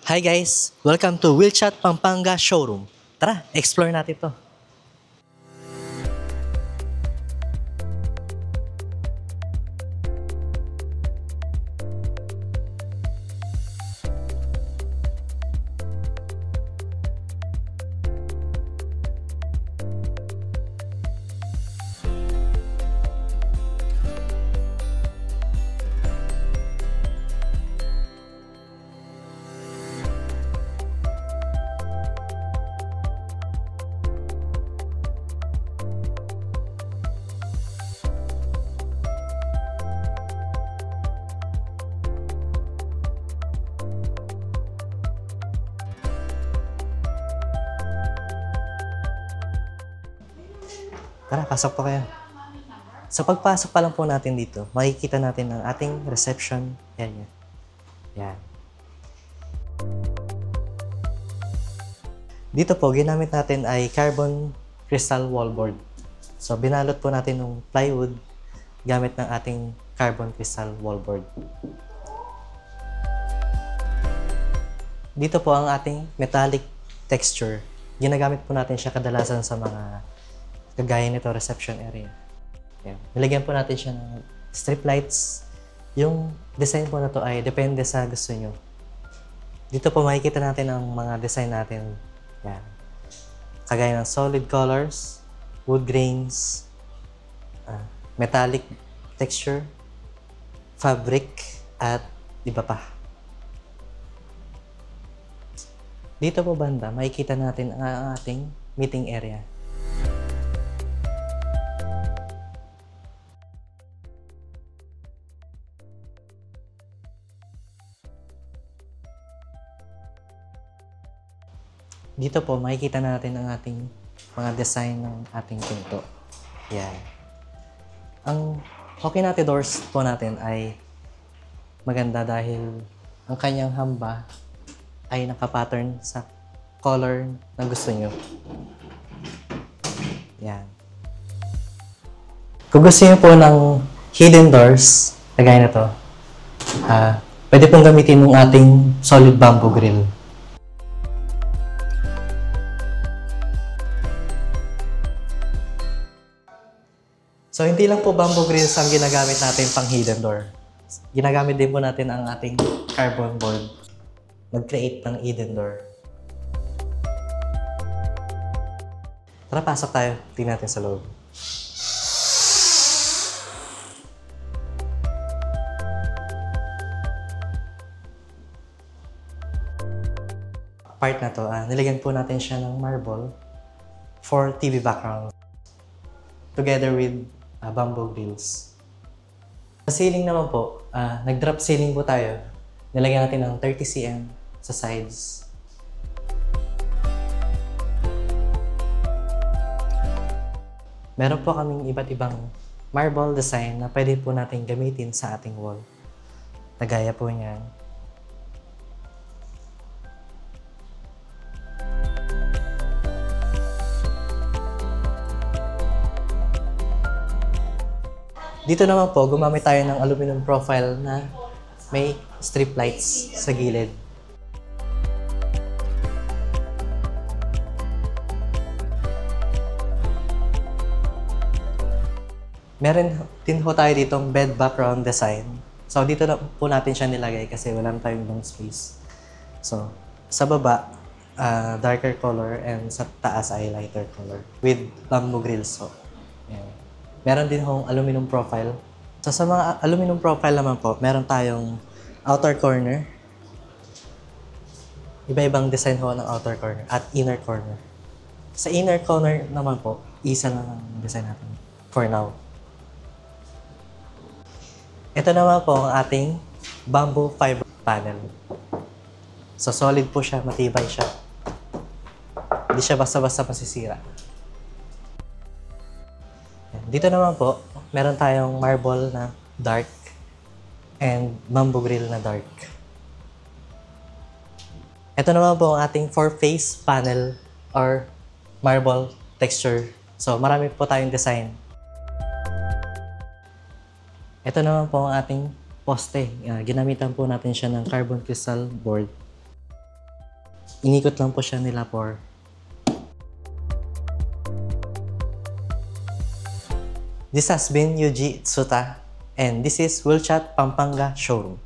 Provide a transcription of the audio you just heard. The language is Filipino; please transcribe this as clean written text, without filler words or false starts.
Hi guys! Welcome to Wheelchat Pampanga Showroom. Tara, explore natin to. Tara, pasok po kayo. Sa pagpasok pa lang po natin dito, makikita natin ang ating reception area. Yan. Dito po, ginamit natin ay carbon crystal wallboard. So, binalot po natin ng plywood gamit ng ating carbon crystal wallboard. Dito po ang ating metallic texture. Ginagamit po natin siya kadalasan sa mga kagaya nito, reception area. Yan. Nilagyan po natin siya ng strip lights. Yung design po na to ay depende sa gusto nyo. Dito po makikita natin ang mga design natin. Yan. Kagaya ng solid colors, wood grains, metallic texture, fabric, at iba pa. Dito po banda, makikita natin ang ating meeting area. Dito po, makikita natin ang ating mga design ng ating pinto. Yan. Ang Hokinate doors po natin ay maganda dahil ang kanyang hamba ay nakapattern sa color na gusto nyo. Yan. Kung gusto nyo po ng hidden doors, kagaya na to, pwede pong gamitin ng ating solid bamboo grill. So, hindi lang po bamboo grills ang ginagamit natin pang hidden door. Ginagamit din po natin ang ating carbon board. Mag-create ng hidden door. Tara, pasok tayo. Tingnan natin sa loob. Part na to, nilagyan po natin siya ng marble for TV background. Together with bamboo grills. Sa ceiling naman po, nag-drop ceiling po tayo. Nilagyan natin ng 30 cm sa sides. Meron po kaming iba't ibang marble design na pwede po natin gamitin sa ating wall. Nagaya po niyan. Dito naman po, gumamit tayo ng aluminum profile na may strip lights sa gilid. Meron din po tayo ditong bed background design. So, dito na po natin siya nilagay kasi wala na tayong ibang space. So, sa baba, darker color and sa taas ay lighter color with bamboo grills. So, yan. Meron din hong aluminum profile. So sa mga aluminum profile naman po, meron tayong outer corner. Iba-ibang design ho ng outer corner at inner corner. Sa inner corner naman po, isa lang ang design natin for now. Ito naman po ang ating bamboo fiber panel. So solid po siya, matibay siya. Hindi siya basta-basta masisira. Dito naman po, meron tayong marble na dark and bamboo grill na dark. Ito naman po ang ating 4-face panel or marble texture. So, marami po tayong design. Ito naman po ang ating poste. Ginamitan po natin siya ng carbon crystal board. Inikot lang po siya nila por. This has been Yuji Tsuta, and this is Wilchat Pampanga Showroom.